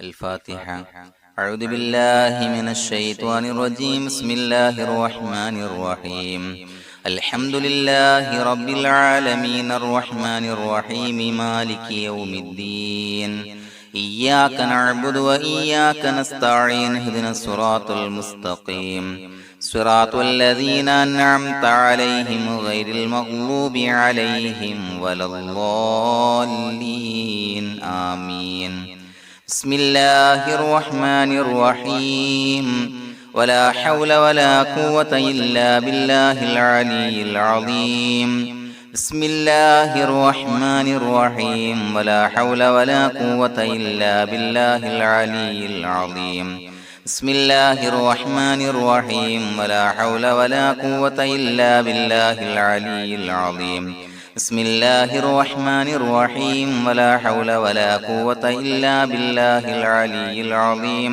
الفاتحة. أعوذ بالله من الشيطان الرجيم. بسم الله الرحمن الرحيم. الحمد لله رب العالمين الرحمن الرحيم مالك يوم الدين. إياك نعبد وإياك نستعين. اهدنا الصراط المستقيم صراط الذين أنعمت عليهم غير المغضوب عليهم ولا الضالين. آمين. بسم الله الرحمن الرحيم. ولا حول ولا قوة إلا بالله العلي العظيم. بسم الله الرحمن الرحيم. ولا حول ولا قوة إلا بالله العلي العظيم. بسم الله الرحمن الرحيم. ولا حول ولا قوة إلا بالله العلي العظيم. بسم الله الرحمن الرحيم. ولا حول ولا قوة إلا بالله العلي العظيم.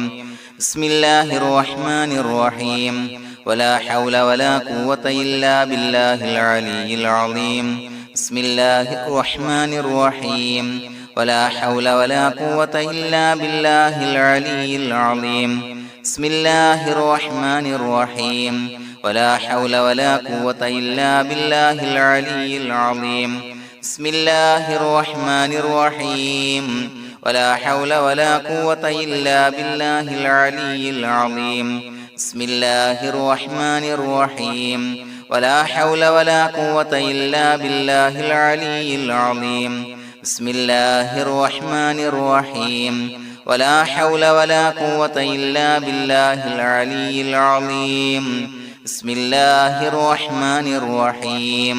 بسم الله الرحمن الرحيم. ولا حول ولا قوة إلا بالله العلي العظيم. بسم الله الرحمن الرحيم. ولا حول ولا قوة إلا بالله العلي العظيم. بسم الله الرحمن الرحيم. ولا حول ولا قوة إلا بالله العلي العظيم. بسم الله الرحمن الرحيم. ولا حول ولا قوة إلا بالله العلي العظيم. بسم الله الرحمن الرحيم. ولا حول ولا قوة إلا بالله العلي العظيم. بسم الله الرحمن الرحيم. ولا حول ولا قوة إلا بالله العلي العظيم. بسم الله الرحمن الرحيم.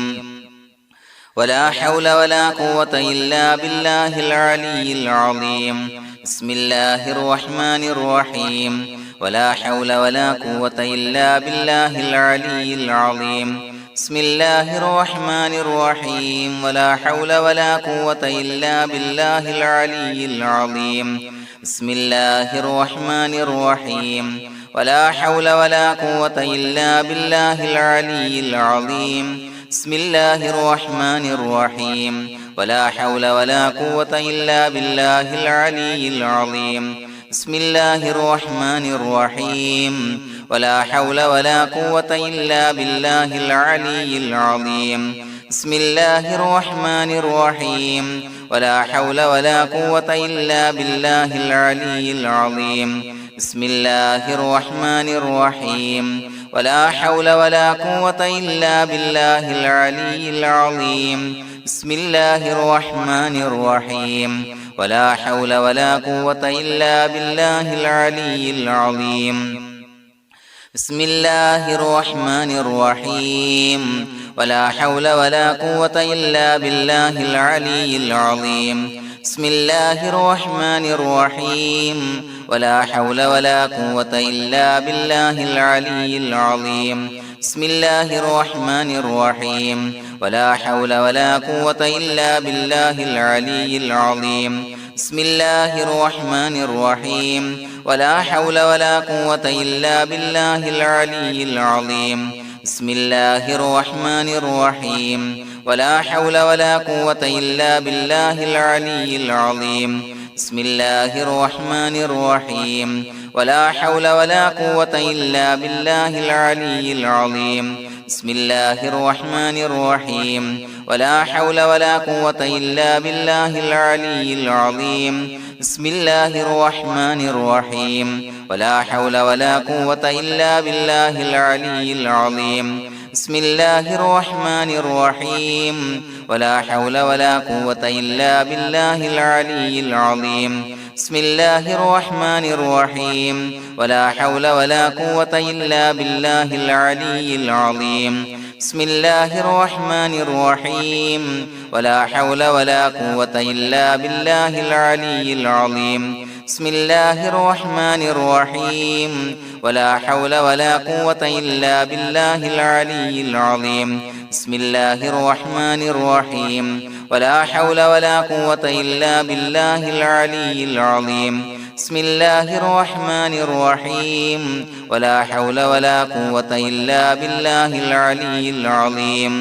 ولا حول ولا قوة إلا بالله العلي العظيم. بسم الله الرحمن الرحيم. ولا حول ولا قوة إلا بالله العلي العظيم. بسم الله الرحمن الرحيم. ولا حول ولا قوة إلا بالله العلي العظيم. بسم الله الرحمن الرحيم. ولا حول ولا قوة إلا بالله العلي العظيم. بسم الله الرحمن الرحيم. ولا حول ولا قوة إلا بالله العلي العظيم. بسم الله الرحمن الرحيم. ولا حول ولا قوة إلا بالله العلي العظيم. بسم الله الرحمن الرحيم. ولا حول ولا قوة إلا بالله العلي العظيم. بسم الله الرحمن الرحيم. ولا حول ولا قوة إلا بالله العلي العظيم. بسم الله الرحمن الرحيم. ولا حول ولا قوة إلا بالله العلي العظيم. بسم الله الرحمن الرحيم. ولا حول ولا قوة إلا بالله العلي العظيم. بسم الله الرحمن الرحيم. ولا حول ولا قوة إلا بالله العلي العظيم. بسم الله الرحمن الرحيم. ولا حول ولا قوة إلا بالله العلي العظيم. بسم الله الرحمن الرحيم. ولا حول ولا قوة إلا بالله العلي العظيم. بسم الله الرحمن الرحيم. ولا حول ولا قوة إلا بالله العلي العظيم. بسم الله الرحمن الرحيم. ولا حول ولا قوة إلا بالله العلي العظيم. بسم الله الرحمن الرحيم. ولا حول ولا قوة إلا بالله العلي العظيم. بسم الله الرحمن الرحيم. ولا حول ولا قوة إلا بالله العلي العظيم. بسم الله الرحمن الرحيم. ولا حول ولا قوة إلا بالله العلي العظيم. بسم الله الرحمن الرحيم. ولا حول ولا قوة إلا بالله العلي العظيم. بسم الله الرحمن الرحيم. ولا حول ولا قوة إلا بالله العلي العظيم. بسم الله الرحمن الرحيم. ولا حول ولا قوة إلا بالله العلي العظيم. بسم الله الرحمن الرحيم. ولا حول ولا قوة إلا بالله العلي العظيم. بسم الله الرحمن الرحيم. ولا حول ولا قوة إلا بالله العلي العظيم.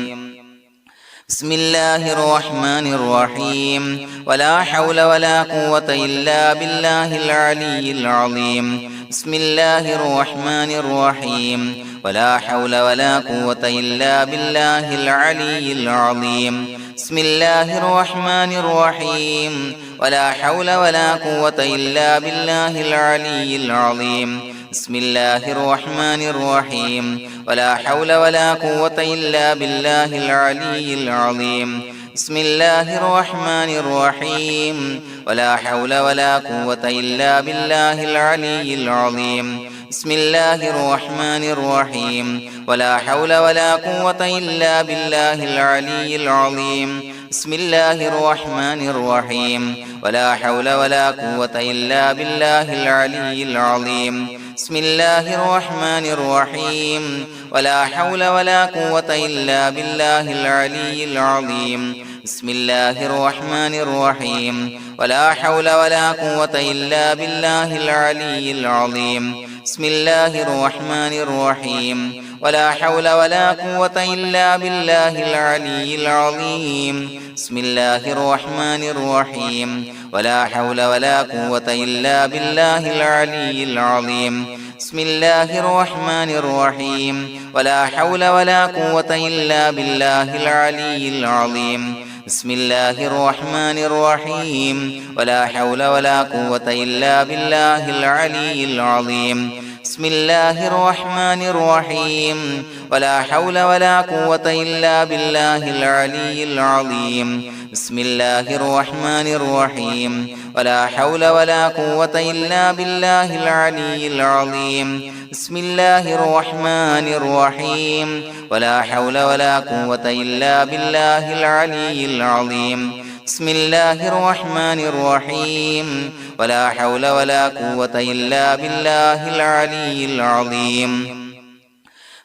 بسم الله الرحمن الرحيم ولا حول ولا قوة إلا بالله العلي العظيم بسم الله الرحمن الرحيم ولا حول ولا قوة إلا بالله العلي العظيم بسم الله الرحمن الرحيم ولا حول ولا قوة إلا بالله العلي العظيم بسم الله الرحمن الرحيم ولا حول ولا قوة إلا بالله العلي العظيم بسم الله الرحمن الرحيم ولا حول ولا قوة إلا بالله العلي العظيم بسم الله الرحمن الرحيم ولا حول ولا قوة إلا بالله العلي العظيم بسم الله الرحمن الرحيم ولا حول ولا قوة إلا بالله العلي العظيم بسم الله الرحمن الرحيم ولا حول ولا قوة إلا بالله العلي العظيم بسم الله الرحمن الرحيم ولا حول ولا قوة إلا بالله العلي العظيم بسم الله الرحمن الرحيم ولا حول ولا قوة إلا بالله العلي العظيم بسم الله الرحمن الرحيم ولا حول ولا قوة إلا بالله العلي العظيم بسم الله الرحمن الرحيم ولا حول ولا قوة إلا بالله العلي العظيم بسم الله الرحمن الرحيم ولا حول ولا قوة إلا بالله العلي العظيم بسم الله الرحمن الرحيم ولا حول ولا قوة إلا بالله العلي العظيم بسم الله الرحمن الرحيم ولا حول ولا قوة إلا بالله العلي العظيم بسم الله الرحمن الرحيم ولا حول ولا قوة إلا بالله العلي العظيم بسم الله الرحمن الرحيم ولا حول ولا قوة إلا بالله العلي العظيم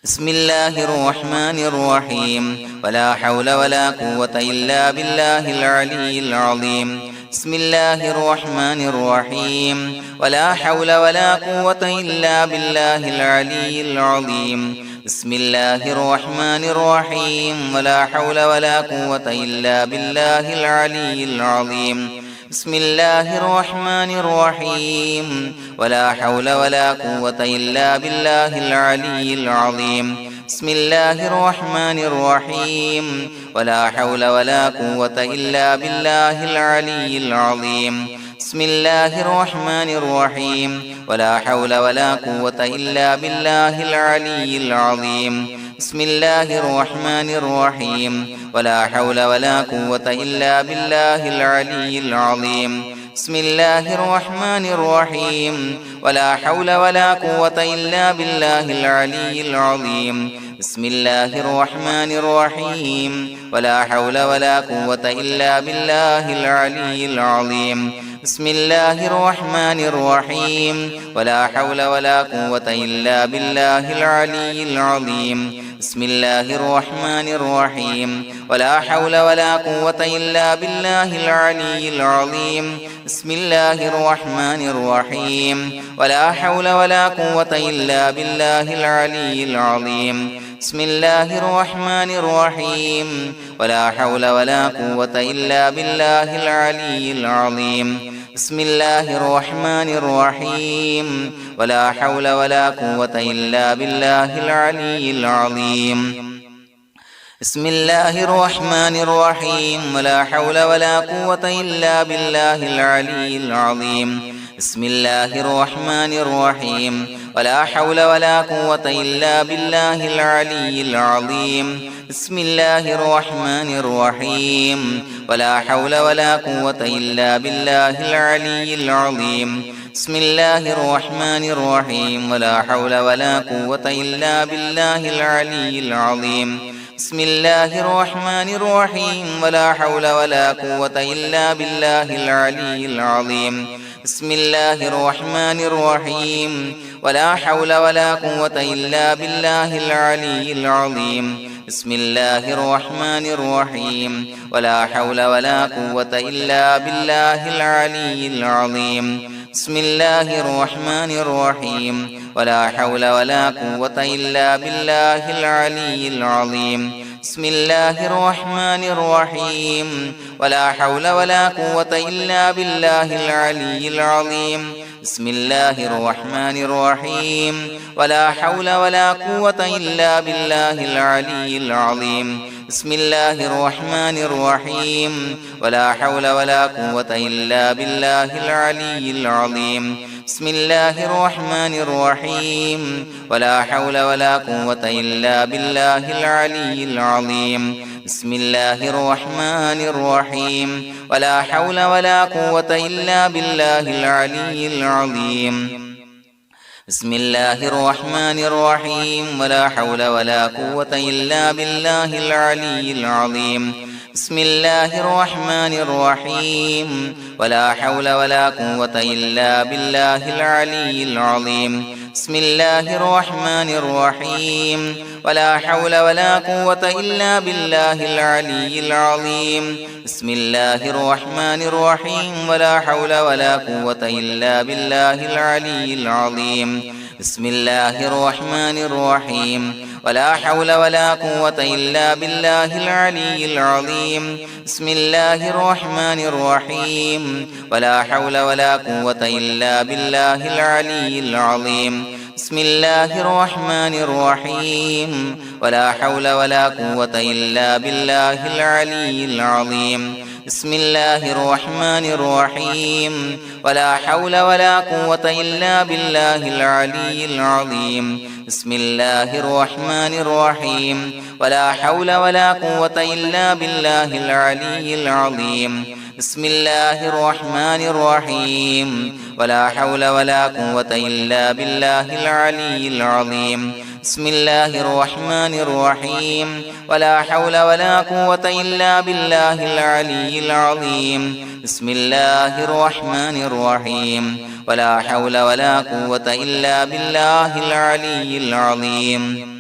بسم الله الرحمن الرحيم ولا حول ولا قوة إلا بالله العلي العظيم بسم الله الرحمن الرحيم ولا حول ولا قوة إلا بالله العلي العظيم بسم الله الرحمن الرحيم ولا حول ولا قوة إلا بالله العلي العظيم بسم الله الرحمن الرحيم ولا حول ولا قوة إلا بالله العلي العظيم بسم الله الرحمن الرحيم ولا حول ولا قوة إلا بالله العلي العظيم بسم الله الرحمن الرحيم ولا حول ولا قوة إلا بالله العلي العظيم بسم الله الرحمن الرحيم ولا حول ولا قوة إلا بالله العلي العظيم بسم الله الرحمن الرحيم ولا حول ولا قوة إلا بالله العلي العظيم بسم الله الرحمن الرحيم ولا حول ولا قوة إلا بالله العلي العظيم بسم الله الرحمن الرحيم ولا حول ولا قوة إلا بالله العلي العظيم بسم الله الرحمن الرحيم ولا حول ولا قوة إلا بالله العلي العظيم بسم الله الرحمن الرحيم ولا حول ولا قوة إلا بالله العلي العظيم بسم الله الرحمن الرحيم ولا حول ولا قوة إلا بالله العلي العظيم بسم الله الرحمن الرحيم ولا حول ولا قوة إلا بالله العلي العظيم بسم الله الرحمن الرحيم ولا حول ولا قوة إلا بالله العلي العظيم بسم الله الرحمن الرحيم ولا حول ولا قوة إلا بالله العلي العظيم بسم الله الرحمن الرحيم ولا حول ولا قوة إلا بالله العلي العظيم بسم الله الرحمن الرحيم ولا حول ولا قوة إلا بالله العلي العظيم بسم الله الرحمن الرحيم ولا حول ولا قوة إلا بالله العلي العظيم بسم الله الرحمن الرحيم ولا حول ولا قوة إلا بالله العلي العظيم بسم الله الرحمن الرحيم ولا حول ولا قوة إلا بالله العلي العظيم بسم الله الرحمن الرحيم ولا حول ولا قوة إلا بالله العلي العظيم بسم الله الرحمن الرحيم ولا حول ولا قوة إلا بالله العلي العظيم بسم الله الرحمن الرحيم ولا حول ولا قوة إلا بالله العلي العظيم بسم الله الرحمن الرحيم ولا حول ولا قوة إلا بالله العلي العظيم بسم الله الرحمن الرحيم ولا حول ولا قوة إلا بالله العلي العظيم بسم الله الرحمن الرحيم ولا حول ولا قوة إلا بالله العلي العظيم بسم الله الرحمن الرحيم ولا حول ولا قوة إلا بالله العلي العظيم بسم الله الرحمن الرحيم ولا حول ولا قوة إلا بالله العلي العظيم بسم الله الرحمن الرحيم ولا حول ولا قوة إلا بالله العلي العظيم بسم الله الرحمن الرحيم ولا حول ولا قوة إلا بالله العلي العظيم بسم الله الرحمن الرحيم ولا حول ولا قوة إلا بالله العلي العظيم بسم الله الرحمن الرحيم ولا حول ولا قوة إلا بالله العلي العظيم بسم الله الرحمن الرحيم ولا حول ولا قوة إلا بالله العلي العظيم بسم الله الرحمن الرحيم ولا حول ولا قوة إلا بالله العلي العظيم بسم الله الرحمن الرحيم ولا حول ولا قوة إلا بالله العلي العظيم بسم الله الرحمن الرحيم ولا حول ولا قوة إلا بالله العلي العظيم بسم الله الرحمن الرحيم ولا حول ولا قوة إلا بالله العلي العظيم بسم الله الرحمن الرحيم ولا حول ولا قوة إلا بالله العلي العظيم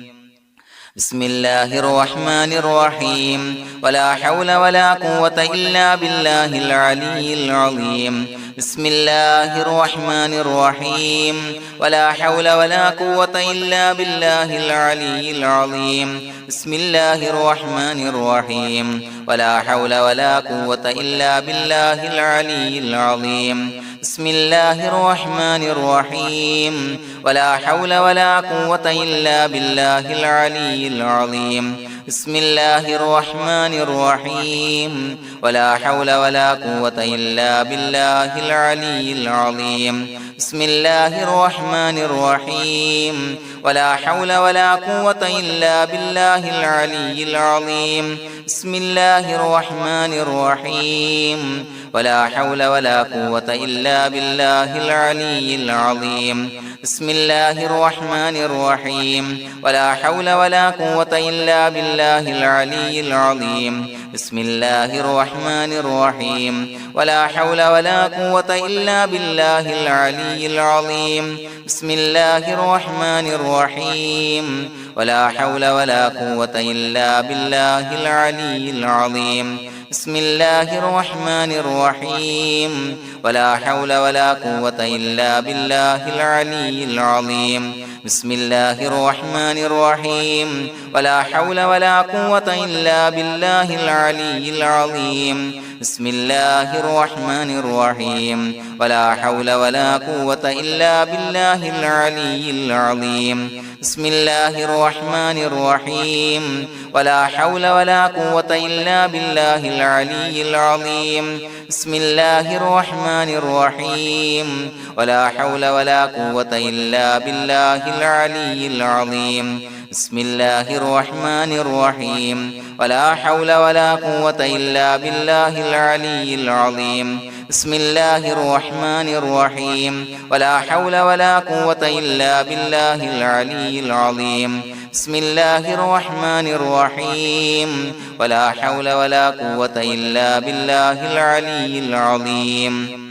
بسم الله الرحمن الرحيم ولا حول ولا قوة إلا بالله العلي العظيم بسم الله الرحمن الرحيم ولا حول ولا قوة إلا بالله العلي العظيم بسم الله الرحمن الرحيم ولا حول ولا قوة إلا بالله العلي العظيم بسم الله الرحمن الرحيم ولا حول ولا قوة إلا بالله العلي العظيم بسم الله الرحمن الرحيم ولا حول ولا قوة إلا بالله العلي العظيم بسم الله الرحمن الرحيم ولا حول ولا قوة إلا بالله العلي العظيم بسم الله الرحمن الرحيم ولا حول ولا قوة إلا بالله العلي العظيم بسم الله الرحمن الرحيم ولا حول ولا قوة إلا بالله العلي العظيم بسم الله الرحمن الرحيم ولا حول ولا قوة إلا بالله العلي العظيم بسم الله الرحمن الرحيم ولا حول ولا قوة إلا بالله العلي العظيم بسم الله الرحمن الرحيم ولا حول ولا قوة إلا بالله العلي العظيم بسم الله الرحمن الرحيم ولا حول ولا قوة إلا بالله العلي العظيم بسم الله الرحمن الرحيم ولا حول ولا قوة إلا بالله العلي العظيم بسم الله الرحمن الرحيم ولا حول ولا قوة إلا بالله العلي العظيم بسم الله الرحمن الرحيم ولا حول ولا قوة إلا بالله العلي العظيم بسم الله الرحمن الرحيم ولا حول ولا قوة إلا بالله العلي العظيم بسم الله الرحمن الرحيم ولا حول ولا قوة إلا بالله العلي العظيم بسم الله الرحمن الرحيم ولا حول ولا قوة إلا بالله العلي العظيم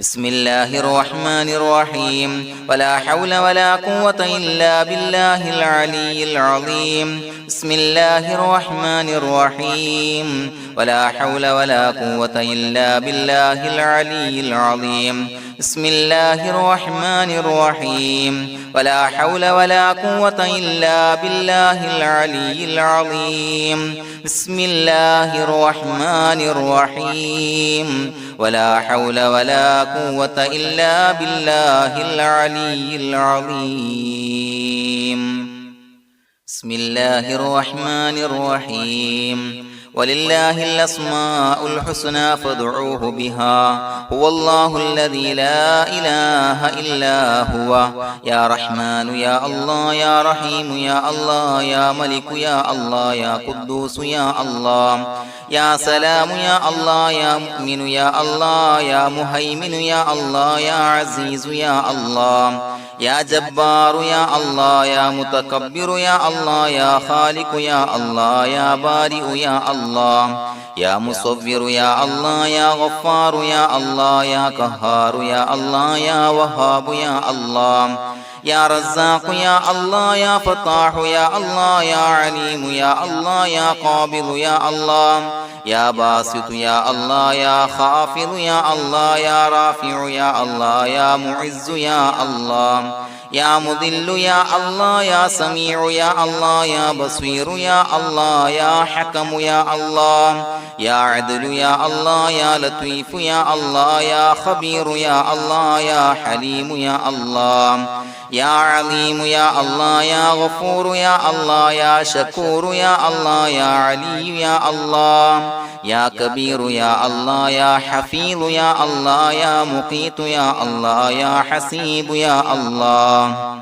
بسم الله الرحمن الرحيم ولا حول ولا قوة إلا بالله العلي العظيم بسم الله الرحمن الرحيم ولا حول ولا قوة إلا بالله العلي العظيم بسم الله الرحمن الرحيم ولا حول ولا قوة إلا بالله العلي العظيم بسم الله الرحمن الرحيم ولا حول ولا قوة إلا بالله العلي العظيم بسم الله الرحمن الرحيم ولله الأسماء الحسنى فادعوه بها هو الله الذي لا إله إلا هو يا رحمن يا الله يا رحيم يا الله يا ملك يا الله يا قدوس يا الله يا سلام يا الله يا مؤمن يا الله يا مهيمن يا الله يا عزيز يا الله يا جبار يا الله يا متكبر يا الله يا خالق يا الله يا بارئ يا الله يا مصور يا الله يا غفار يا الله يا قهار يا الله يا وهاب يا الله يا رزاق يا الله يا فتاح يا الله يا عليم يا الله يا قابض يا الله يا باسط يا الله يا خافض يا الله يا رافع يا الله يا معز يا الله يا مذل يا الله يا سميع يا الله يا بصير يا الله يا حكم يا الله يا عدل يا الله يا لطيف يا الله يا خبير يا الله يا حليم يا الله يا عليم يا الله يا غفور يا الله يا شكور يا الله يا علي يا الله يا كبير يا الله يا حفيظ يا الله يا مقيت يا الله يا حسيب يا الله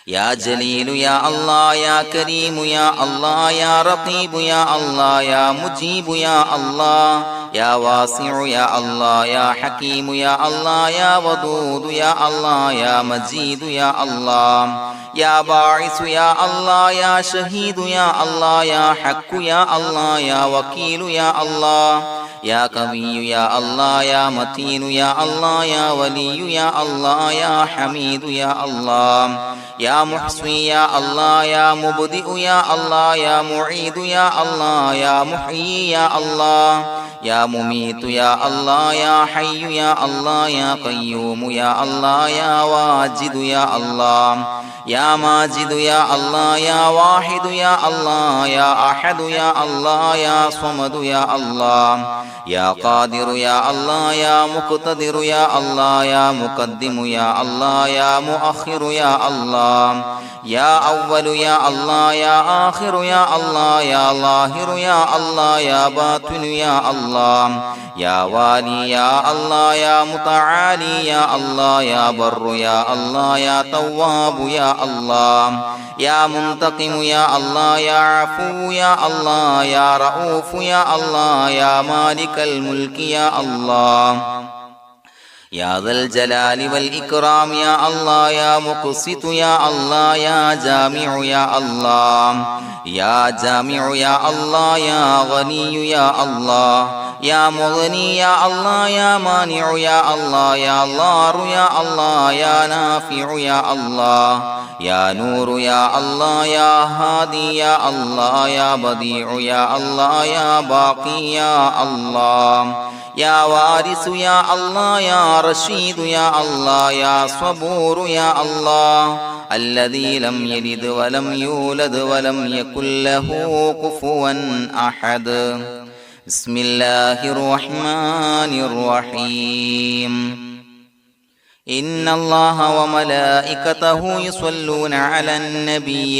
يا جليل يا الله يا كريم يا الله يا رقيب يا الله يا مجيب يا الله يا واسع يا الله يا حكيم يا الله يا ودود يا الله يا مجيد يا الله يا باعث يا الله يا شهيد يا الله يا حق يا الله يا وكيل يا الله يا قوي يا الله يا متين يا الله يا ولي يا الله يا حميد يا الله يا محصي يا الله يا مبدئ يا الله يا معيد يا الله يا محيي يا الله يا مميت يا الله يا حي يا الله يا قيوم يا الله يا واجد يا الله يا ماجد يا الله يا واحد يا الله يا أحد يا الله يا صمد يا الله يا قادر يا الله يا مقتدر يا الله يا مقدم يا الله يا مؤخر يا الله يا أول يا الله يا آخر يا الله يا ظاهر يا الله يا باطن يا الله يا والي يا الله يا متعالي يا الله يا بر يا الله يا تواب يا الله يا منتقم يا الله يا عفو يا الله يا رؤوف يا الله يا مالك الملك يا الله يا ذا الجلال والإكرام يا الله يا مقسط يا الله يا جامع يا الله يا جامع يا الله يا غني يا الله يا مغني يا الله يا مانع يا الله يا ضار يا الله يا نافع يا الله يا نور يا الله يا هادي يا الله يا بديع يا الله يا باقي يا الله يا وارث يا الله يا رشيد يا الله يا صبور يا الله الذي لم يلد ولم يولد ولم يكن له كفوا أحد بسم الله الرحمن الرحيم إن الله وملائكته يصلون على النبي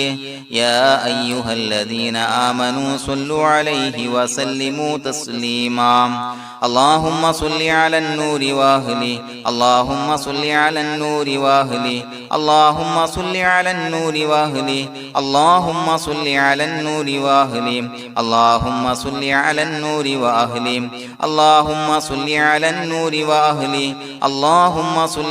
يا أيها الذين آمنوا صلوا عليه وسلموا تسليما اللهم صل على النور وأهله اللهم صل على النور وأهله اللهم صل على النور وأهله اللهم صل على النور وأهله اللهم صل على النور وأهله اللهم صل على النور وأهله اللهم صل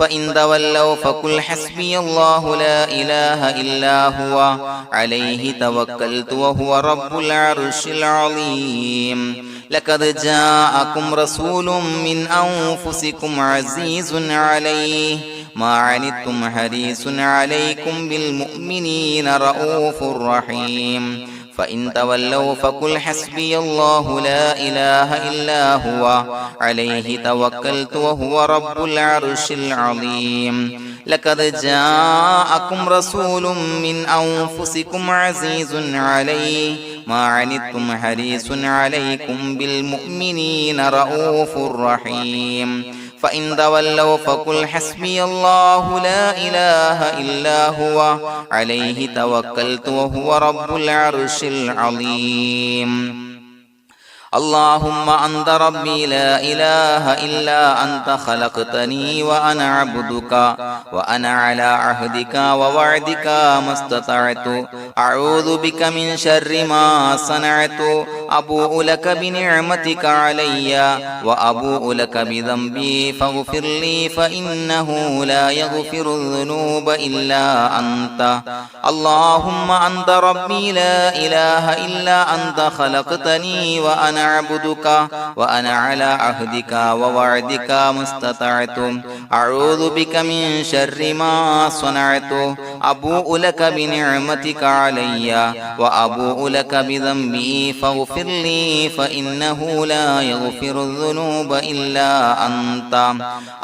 فإن تولوا فقل حسبي الله لا إله إلا هو عليه توكلت وهو رب العرش العظيم لقد جاءكم رسول من أنفسكم عزيز عليه ما عنتم حريص عليكم بالمؤمنين رؤوف رحيم فإن تولوا فقل حسبي الله لا إله إلا هو عليه توكلت وهو رب العرش العظيم لقد جاءكم رسول من أنفسكم عزيز عليه ما عنتم حريص عليكم بالمؤمنين رؤوف رحيم فإن تولوا فقل حسبي الله لا إله إلا هو عليه توكلت وهو رب العرش العظيم اللهم أنت ربي لا إله إلا أنت خلقتني وأنا عبدك وأنا على عهدك ووعدك ما استطعت أعوذ بك من شر ما صنعت أبوء لك بنعمتك علي وأبوء لك بذنبي فاغفر لي فإنه لا يغفر الذنوب إلا أنت اللهم أنت ربي لا إله إلا أنت خلقتني وأنا عبدك وأنا على عهدك ووعدك ما استطعت أعوذ بك من شر ما صنعت أبوء لك بنعمتك علي وأبوء لك بذنبي فاغفر لي فإنه لا يغفر الذنوب إلا أنت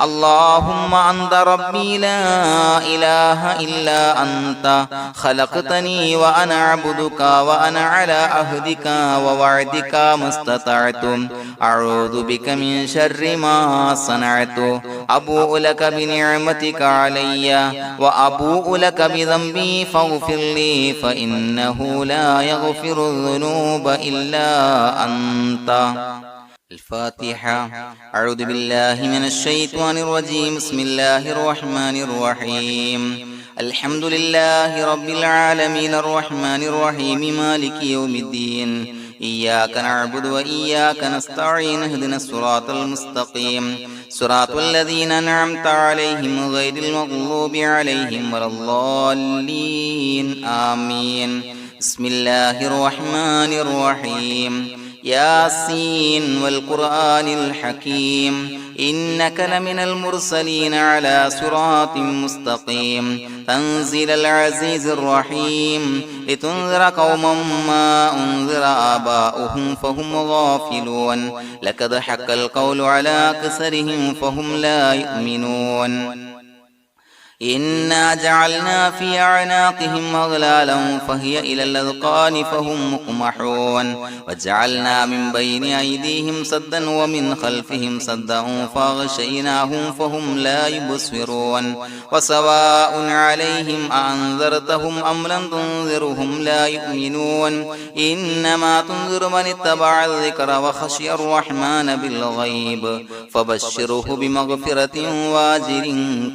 اللهم أنت ربي لا إله إلا أنت خلقتني وأنا عبدك وأنا على عهدك ووعدك ما استطعت أعوذ بك من شر ما صنعت أبوء لك بنعمتك علي وأبوء لك بذنبي فاغفر لي فإنه لا يغفر الذنوب إلا أنت الفاتحة أعوذ بالله من الشيطان الرجيم بسم الله الرحمن الرحيم الحمد لله رب العالمين الرحمن الرحيم مالك يوم الدين إياك نعبد وإياك نستعين اهدنا الصراط المستقيم صراط الذين أنعمت عليهم غير المغضوب عليهم ولا الضالين آمين بسم الله الرحمن الرحيم ياسين والقرآن الحكيم إنك لمن المرسلين على صراط مستقيم تنزيل العزيز الرحيم لتنذر قوما ما أنذر آباؤهم فهم غافلون لقد حق القول على أكثرهم فهم لا يؤمنون إنا جعلنا في أعناقهم أغلالا فهي إلى الأذقان فهم مقمحون وجعلنا من بين أيديهم سدا ومن خلفهم سدا فأغشيناهم فهم لا يبصرون وسواء عليهم أأنذرتهم أم لم تنذرهم لا يؤمنون إنما تنذر من اتبع الذكر وخشي الرحمن بالغيب فبشره بمغفرة وأجر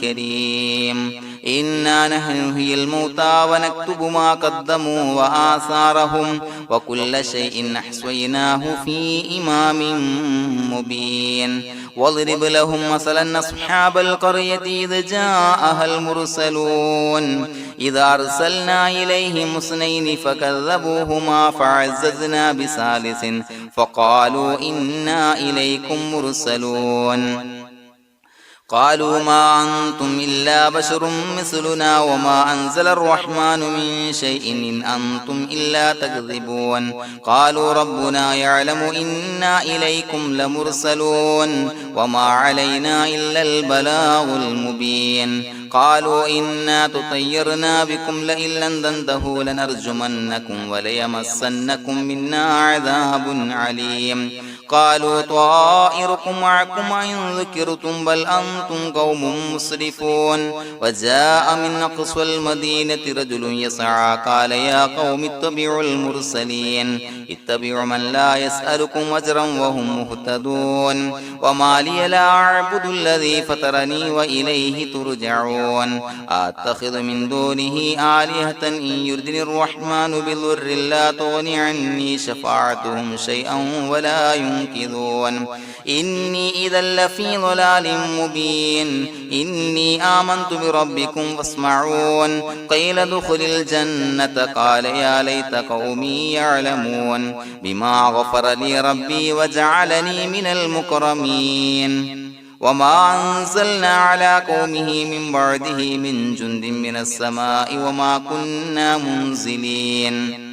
كريم إنا نحن نحيي الموتى ونكتب ما قدموا وآثارهم وكل شيء أحصيناه في إمام مبين واضرب لهم مثلا أصحاب القرية إذ جاءها المرسلون إذا أرسلنا إليهم اثنين فكذبوهما فعززنا بثالث فقالوا إنا إليكم مرسلون قالوا ما أنتم إلا بشر مثلنا وما أنزل الرحمن من شيء إن أنتم إلا تكذبون قالوا ربنا يعلم إنا إليكم لمرسلون وما علينا إلا البلاغ المبين قالوا إنا تطيرنا بكم لئن لم تنتهوا لنرجمنكم وليمسنكم منا عذاب عليم قالوا طائركم معكم إن ذكرتم بل أنتم قوم مسرفون وجاء من أقصى المدينة رجل يسعى قال يا قوم اتبعوا المرسلين اتبعوا من لا يسألكم أجرا وهم مهتدون وما لي لا أعبد الذي فطرني وإليه ترجعون أتخذ من دونه آلهة إن يردني الرحمن بضر لا تغني عني شفاعتهم شيئا ولا ينصرون ينكثون إني إذا لفي ضلال مبين إني آمنت بربكم فاسمعون قيل ادخل الجنة قال يا ليت قومي يعلمون بما غفر لي ربي وجعلني من المكرمين وما أنزلنا على قومه من بعده من جند من السماء وما كنا منزلين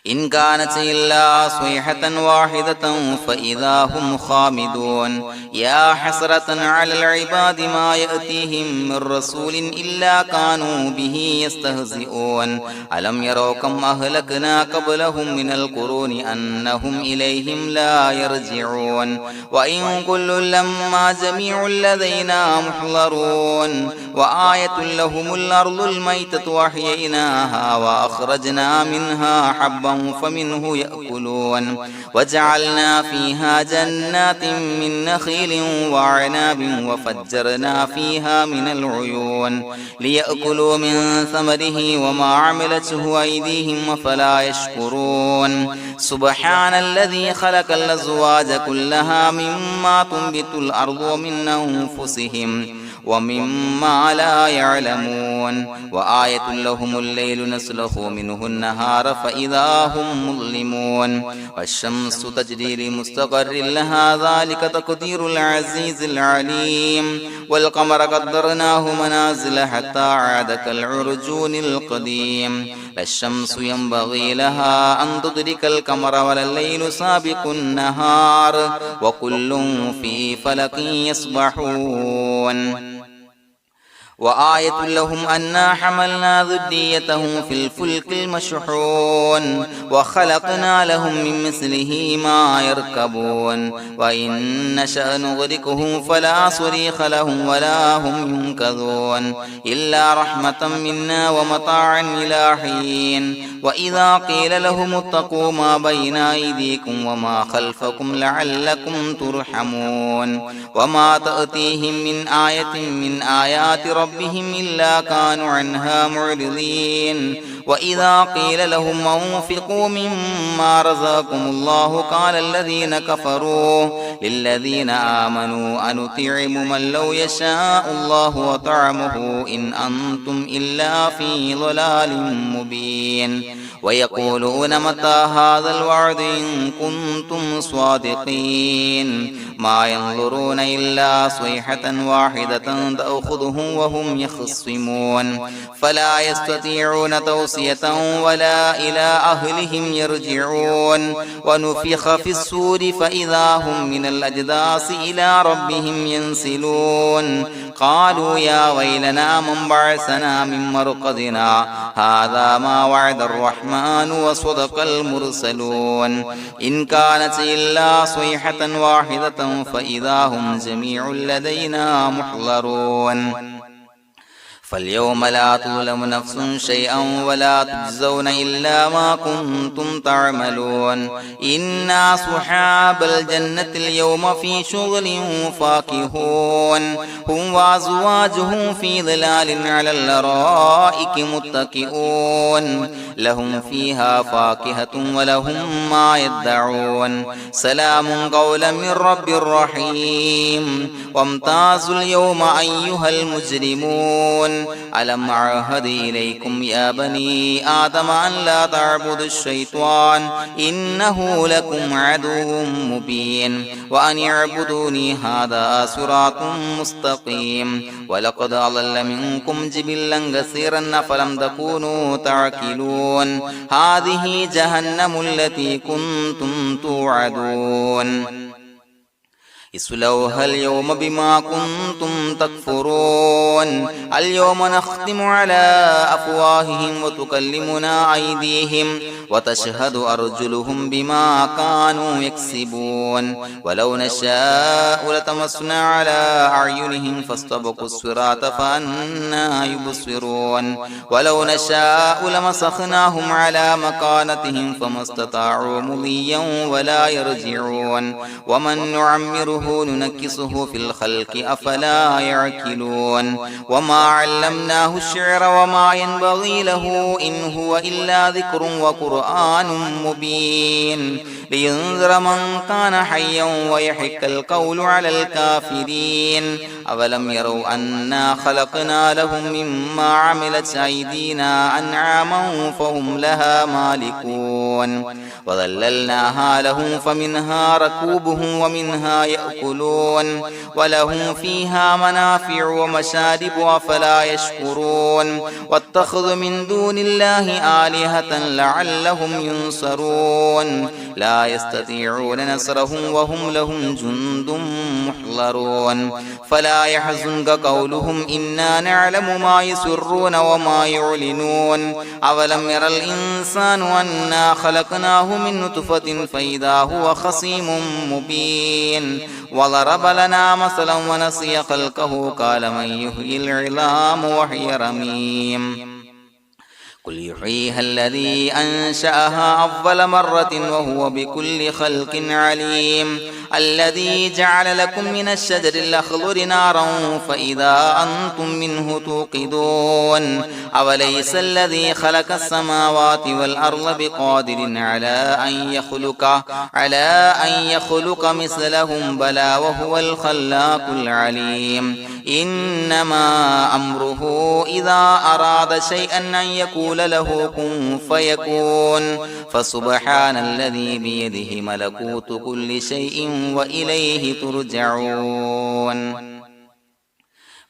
إن كانت إلا صيحة واحدة فإذا هم خامدون يا حسرة على العباد ما يأتيهم من رسول إلا كانوا به يستهزئون ألم يروا كم أهلكنا قبلهم من القرون أنهم إليهم لا يرجعون وإن كل لما جميع لدينا محضرون وآية لهم الأرض الميتة وأحييناها وأخرجنا منها حبا فمنه يأكلون وجعلنا فيها جنات من نخيل وعناب وفجرنا فيها من العيون ليأكلوا من ثمره وما عملته أيديهم فلا يشكرون سبحان الذي خلق الأزواج كلها مما تنبت الأرض ومن أنفسهم ومما لا يعلمون وآية لهم الليل نسلخ منه النهار فإذا هم مظلمون والشمس تجري لمستقر لها ذلك تقدير العزيز العليم والقمر قدرناه منازل حتى عاد كالعرجون القديم لا الشمس ينبغي لها أن تدرك القمر ولا الليل سابق النهار وكل في فلك يسبحون وآية لهم أنا حملنا ذريتهم في الفلك المشحون وخلقنا لهم من مثله ما يركبون وإن نشأ نغرقهم فلا صريخ لهم ولا هم ينقذون إلا رحمة منا ومتاعا إلى حين وإذا قيل لهم اتقوا ما بين أيديكم وما خلفكم لعلكم ترحمون وما تأتيهم من آية من آيات ربهم إلا كانوا عنها معرضين وإذا قيل لهم أنفقوا مما رزقكم الله قال الذين كفروا للذين آمنوا أنطعم من لو يشاء الله وطعمه إن أنتم إلا في ضلال مبين ويقولون متى هذا الوعد إن كنتم صادقين ما ينظرون إلا صيحة واحدة تأخذهم وهم يخصمون فلا يستطيعون توصية ولا إلى أهلهم يرجعون ونفخ في الصور فإذا هم من الأجداث إلى ربهم ينسلون قالوا يا ويلنا من بعثنا من مرقدنا هذا ما وعد الرحمن وصدق المرسلون إن كانت إلا صيحة واحدة فإذا هم جميع لدينا محضرون فاليوم لا تظلم نفس شيئا ولا تجزون إلا ما كنتم تعملون إنا أصحاب الجنة اليوم في شغل فاكهون هم وأزواجهم في ظلال على الأرائك متكئون لهم فيها فاكهة ولهم ما يدعون سلام قولا من رب رحيم وامتازوا اليوم أيها المجرمون ألم أعهد إليكم يا بني آدم أن لا تعبدوا الشيطان إنه لكم عدو مبين وأن اعبدوني هذا صراط مستقيم ولقد أضل منكم جبلا كثيرا فلم تكونوا تعقلون هذه جهنم التي كنتم توعدون اصلوها اليوم بما كنتم تكفرون اليوم نختم على أفواههم وتكلمنا أيديهم وتشهد أرجلهم بما كانوا يكسبون ولو نشاء لتمسنا على أعينهم فاستبقوا الصراط فأنى يبصرون ولو نشاء لمسخناهم على مكانتهم فما استطاعوا مضيا ولا يرجعون ومن نعمره نعمره ننكسه في الخلق أفلا يعقلون وما علمناه الشعر وما ينبغي له إن هو إلا ذكر وقرآن مبين لينذر من كان حيا ويحق القول على الكافرين أولم يروا أنا خلقنا لهم مما عملت أيدينا أنعاما فهم لها مالكون وظللناها لهم فمنها ركوبهم ومنها يأكلون ولهم فيها منافع ومشارب أفلا يشكرون واتخذوا من دون الله آلهة لعلهم ينصرون لا يستطيعون نصرهم وهم لهم جند محضرون فلا يحزنك قولهم إنا نعلم ما يسرون وما يعلنون أولم ير الإنسان أنا خلقناه من نطفة فإذا هو خصيم مبين وضرب لنا مثلا ونسي خلقه قال من يحيي العظام وهي رميم قل يحييها الذي أنشأها أول مرة وهو بكل خلق عليم الذي جعل لكم من الشجر الأخضر نارا فإذا أنتم منه توقدون أوليس الذي خلق السماوات والأرض بقادر على أن يخلق مثلهم بلى وهو الخلاق العليم إنما أمره إذا أراد شيئا أن يقول له كن فيكون فسبحان الذي بيده ملكوت كل شيء وإليه ترجعون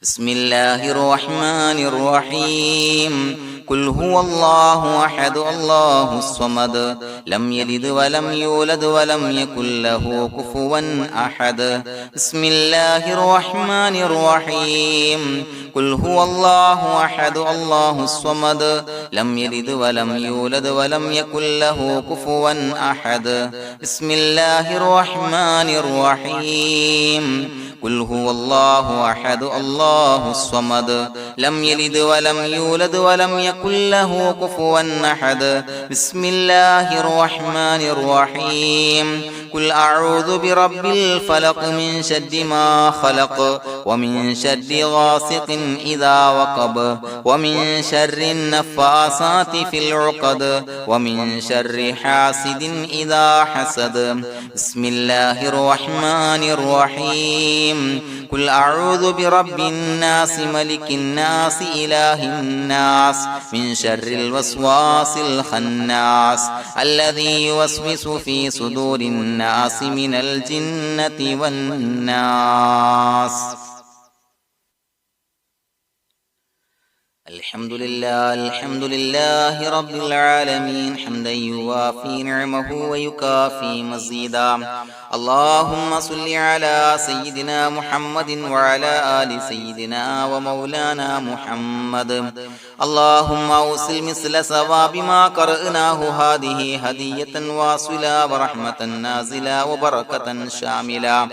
بسم الله الرحمن الرحيم قل هو الله أحد الله الصمد لم يلد ولم يولد ولم يكن له كفوا أحد بسم الله الرحمن الرحيم قل هو الله أحد الله الصمد لم يلد ولم يولد ولم يكن له كفوا أحد بسم الله الرحمن الرحيم قل هو الله أحد الله الصمد لم يلد ولم يولد ولم يكن له كفوا أحد بسم الله الرحمن الرحيم قل أعوذ برب الفلق من شر ما خلق ومن شر غاسق إذا وقب ومن شر النفاثات في العقد ومن شر حاسد إذا حسد بسم الله الرحمن الرحيم قل أعوذ برب الناس ملك الناس إله الناس من شر الوسواس الخناس الذي يوسوس في صدور الناس من الجنة والناس الحمد لله رب العالمين حمدا يوافي نعمه ويكافي مزيدا اللهم صل على سيدنا محمد وعلى آل سيدنا ومولانا محمد اللهم أوصل مثل ثواب ما قرأناه هذه هدية واصلة ورحمة نازلة وبركة شاملة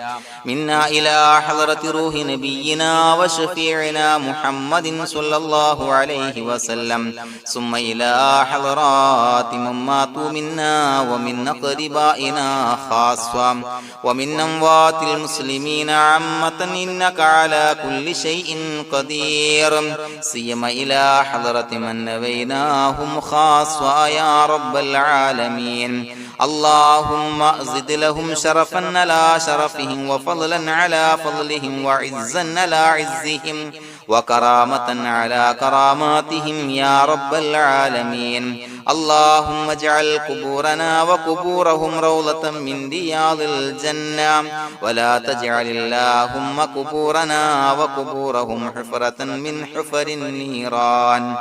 منا إلى حضرة روح نبينا وشفيعنا محمد صلى الله عليه وسلم ثم إلى حضرات من ماتوا منا ومن أقربائنا خاصة ومن أموات المسلمين عامة إنك على كل شيء قدير سيما إلى حضرة من نبيناهم خاصة يا رب العالمين اللهم زد لهم شرفا على شرفهم وفضلا على فضلهم وعزا على عزهم وكرامة على كراماتهم يا رب العالمين اللهم اجعل قبورنا وقبورهم روضة من رياض الجنة ولا تجعل اللهم قبورنا وقبورهم حفرة من حفر النيران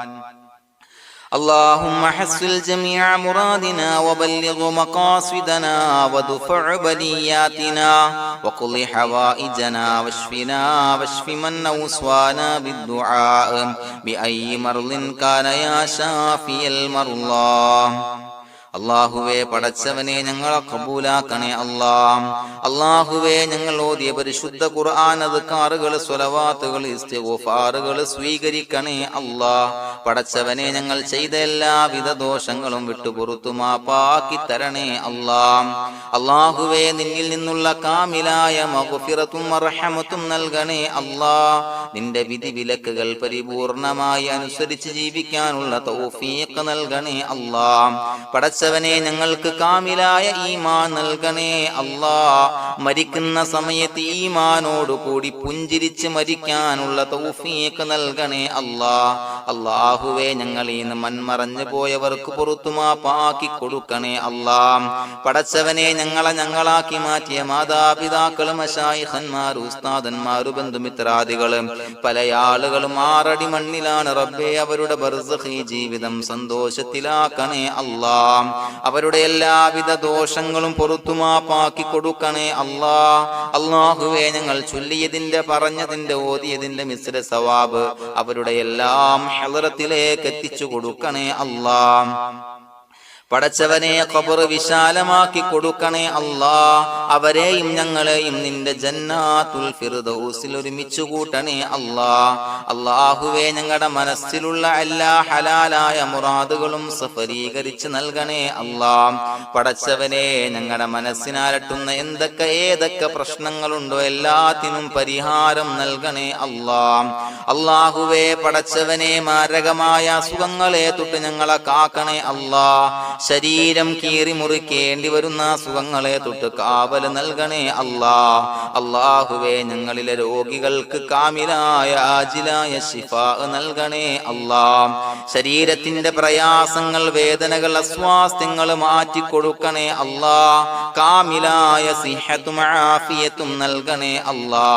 اللهم حصل جميع مرادنا وبلغ مقاصدنا ودفع بلياتنا وقض حوائجنا واشفنا واشف من أوصانا بالدعاء بأي مرض كان يا شافي المرضى അല്ലാഹുവേ പടച്ചവനെ ഞങ്ങളെ ഖബൂലാക്കണേ അല്ലാ. അല്ലാഹുവേ ഞങ്ങൾ ഓതിയ പരിശുദ്ധ ഖുർആൻ അദ്കാറുകൾ സ്വലവാത്തുകൾ ഇസ്തിഗ്ഫാറുകൾ സ്വീകരിക്കണേ അല്ലാ. പടച്ചവനെ ഞങ്ങൾ ചെയ്ത എല്ലാവിധ ദോഷങ്ങളും വിട്ടുപുറത്തു മാപ്പാക്കി തരണേ അല്ലാ. അല്ലാഹുവേ നിന്നിൽ നിന്നുള്ള കാമിലായ മഗ്ഫിറത്തും റഹ്മത്തും നൽകണേ അല്ലാ. നിന്റെ വിധി വിലക്കുകൾ പരിപൂർണമായി അനുസരിച്ച് ജീവിക്കാനുള്ള തൗഫീഖ് നൽകണേ അല്ലാ. പടച്ചവനെ ഞങ്ങൾക്ക് കാമിലായ ഈമാൻ നൽകണേ അല്ലാ. മരിക്കുന്ന സമയത്ത് ഈമാനോട് കൂടി പുഞ്ചിരിച്ച് മരിക്കാനുള്ള തൗഫീഖ് നൽകണേ അല്ലാ. അല്ലാഹുവേ ഞങ്ങളിൽ നിന്ന് മൺമറഞ്ഞു പോയവർക്ക് പുറത്തു മാപ്പാക്കി കൊടുക്കണേ അല്ലാ. പടച്ചവനെ ഞങ്ങളാക്കി മാറ്റിയ മാതാപിതാക്കളും മശായിഖന്മാരും ഉസ്താദന്മാരും ബന്ധുമിത്രാദികളും പല ആളുകളും 6 അടി മണ്ണിലാണ് റബ്ബേ. അവരുടെ ബർസഖി ജീവിതം സന്തോഷത്തിലാക്കണേ അല്ലാ. അവരുടെ എല്ലാവിധ ദോഷങ്ങളും പുറത്തു മാപ്പാക്കി കൊടുക്കണേ അല്ലാ. അല്ലാഹുവേ ഞങ്ങൾ ചൊല്ലിയതിന്റെ പറഞ്ഞതിന്റെ ഓതിയതിന്റെ മിശ്ര സവാബ് അവരുടെ എല്ലാം ഹളറത്തിലേക്ക് എത്തിച്ചു കൊടുക്കണേ അല്ലാ. പടച്ചവനെ ഖബർ വിശാലമാക്കി കൊടുക്കണേ അല്ലാ. അവരെയും ഞങ്ങളെയും നിന്റെ ജന്നാത്തുൽ ഫിർദൗസിൽ ഒരുമിച്ച് കൂട്ടണേ അല്ലാ. അല്ലാഹുവേ ഞങ്ങളുടെ മനസ്സിലുള്ള എല്ലാ ഹലാലായ മുറാദുകളും സഫലീകരിച്ച് നൽകണേ അല്ലാ. പടച്ചവനെ ഞങ്ങളുടെ മനസ്സിനാലട്ടുന്ന ഏതൊക്കെ പ്രശ്നങ്ങളുണ്ടോ എല്ലാത്തിനും പരിഹാരം നൽകണേ അല്ലാ. അല്ലാഹുവേ പടച്ചവനെ മാരകമായ അസുഖങ്ങളെ തൊട്ട് ഞങ്ങളെ കാക്കണേ അല്ലാ. ശരീരം കീറി മുറിക്കേണ്ടി വരുന്ന അസുഖങ്ങളെ തൊട്ട് കാവല് നൽകണേ അല്ലാ. അല്ലാഹുവേ ഞങ്ങളിലെ രോഗികൾക്ക് കാമിലായ ആജിലായ ശിഫാ നൽകണേ അല്ലാ. ശരീരത്തിന്റെ പ്രയാസങ്ങൾ വേദനകൾ അസ്വാസ്ഥ്യങ്ങൾ മാറ്റിക്കൊടുക്കണേ അല്ലാ. കാമിലായ സിഹത്തും ആഫിയത്തും നൽകണേ അല്ലാ.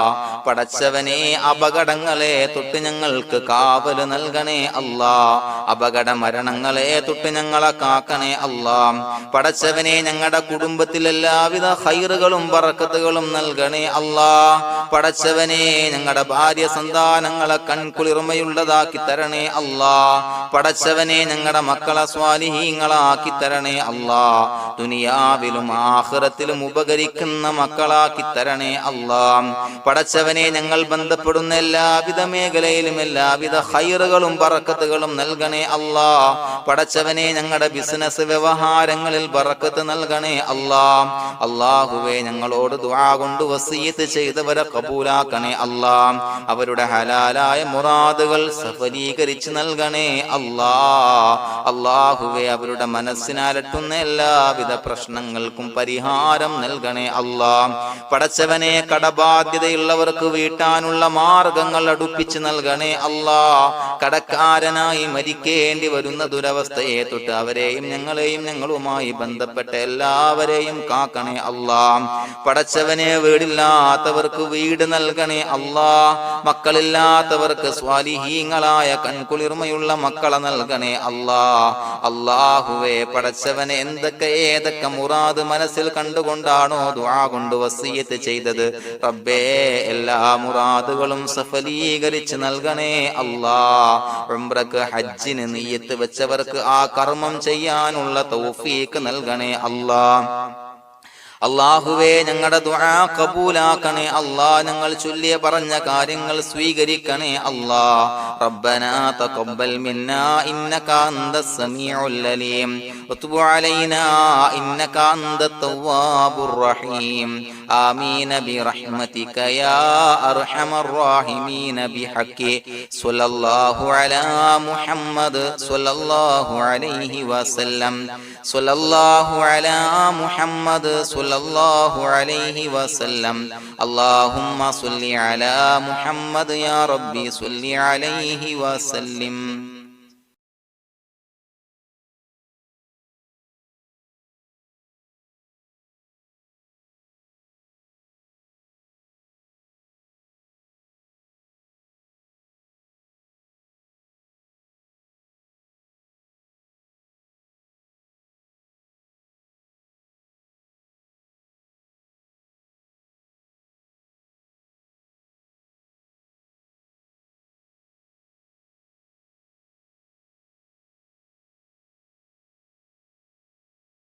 പടച്ചവനെ അപകടങ്ങളെ തൊട്ട് ഞങ്ങൾക്ക് കാവല് നൽകണേ അല്ലാ. അപകട മരണങ്ങളെ തൊട്ട് ഞങ്ങളെ കാക്കണേ അല്ലാ. പടച്ചവനെ ഞങ്ങളുടെ കുടുംബത്തിൽ എല്ലാവിധ ഖൈറുകളും ബറക്കത്തുകളും നൽകണേ അല്ലാ. പടച്ചവനെ ഞങ്ങളുടെ ഭാര്യ സന്താനങ്ങളെ കൺകുളിർമയുള്ളതാക്കി തരണേ അല്ലാ. പടച്ചവനെ ഞങ്ങളുടെ മക്കളെ സ്വാലിഹീങ്ങളാക്കി തരണേ അല്ലാ. ദുനിയാവിലും ആഖിറത്തിലും ഉപകരിക്കുന്ന മക്കളാക്കി തരണേ അല്ലാ. പടച്ചവനെ ഞങ്ങൾ ബന്ധപ്പെടുന്ന എല്ലാവിധ മേഖലയിലും എല്ലാവിധ ഖൈറുകളും ബറക്കത്തുകളും നൽകണേ അല്ലാ. പടച്ചവനെ ഞങ്ങളുടെ ബിസിനസ് വ്യവഹാരങ്ങളിൽ ബറക്കത്ത് നൽകണേ അല്ലാ. അല്ലാഹുവേ ഞങ്ങളോട് ദുആ കൊണ്ട് വസിയത്ത് ചെയ്തവരെ കബൂലാക്കണേ അല്ലാ. അവരുടെ ഹലാലായ മുറാദുകൾ സഫലീകരിച്ച് നൽകണേ അല്ലാ. അല്ലാഹുവേ അവരുടെ മനസ്സിനാലട്ടുന്ന എല്ലാവിധ പ്രശ്നങ്ങൾക്കും പരിഹാരം നൽകണേ അല്ലാ. പടച്ചവനെ കടബാധ്യതയുള്ളവർക്ക് വീട്ടാനുള്ള മാർഗങ്ങൾ അടുപ്പിച്ച് നൽകണേ അല്ലാ. കടക്കാരനായി മരിക്കേണ്ടി വരുന്ന ദുരവസ്ഥയെ തൊട്ട് അവരെയും ഞങ്ങളെയും ഞങ്ങളുമായി ബന്ധപ്പെട്ട എല്ലാവരെയും കാക്കണേ അല്ലാ. പടച്ചവനെ വീടില്ലാത്തവർക്ക് വീട് നൽകണേ അല്ലാ. മക്കളില്ലാത്തവർക്ക് സ്വാലിഹീങ്ങളായ കൺകുളിർമയുള്ള മക്കളെ നൽകണേ അല്ലാ. അല്ലാഹുവേ പടച്ചവനെ ഏതൊക്കെ മുറാദ് മനസ്സിൽ കണ്ടുകൊണ്ടാണോ ദുആ കൊണ്ട് വസിയത്ത് ചെയ്തത് റബ്ബേ എല്ലാ മുറാദുകളും സഫലീകരിച്ച് നൽകണേ അല്ലാ. ഉംറക്ക് ഹജ്ജിന് നിയ്യത്ത് വെച്ചവർക്ക് ആ കർമ്മം ചെയ്യാനുള്ള തൗഫീഖ് നൽകണേ അല്ലാ. അല്ലാഹുവേ ഞങ്ങളുടെ ദുആ ഖബൂലാക്കണേ അല്ലാ. ഞങ്ങൾ ചൊല്ലിയ പറഞ്ഞ കാര്യങ്ങൾ സ്വീകരിക്കണേ അല്ലാ. റബ്ബനാ തഖബ്ബൽ മിന്നാ ഇന്നക അന്തസ് സമീഉൽ അലീം വതുബ് അലൈനാ ഇന്നക അന്തത് തവ്വാബുർ റഹീം. ആമീൻ ബിറഹ്മതിക യാ അർഹമർ റഹീമീൻ ബിഹഖി സ്വല്ലല്ലാഹു അലാ മുഹമ്മദ് സ്വല്ലല്ലാഹു അലൈഹി വസല്ലം. സ്വല്ലല്ലാഹു അലാ മുഹമ്മദ് സ്വല്ലല്ലാഹു അലൈഹി വസല്ലം. അല്ലാഹുമ്മ സ്വല്ലി അലാ മുഹമ്മദ് യാ റബ്ബി സ്വല്ലി അലൈഹി വസല്ലം.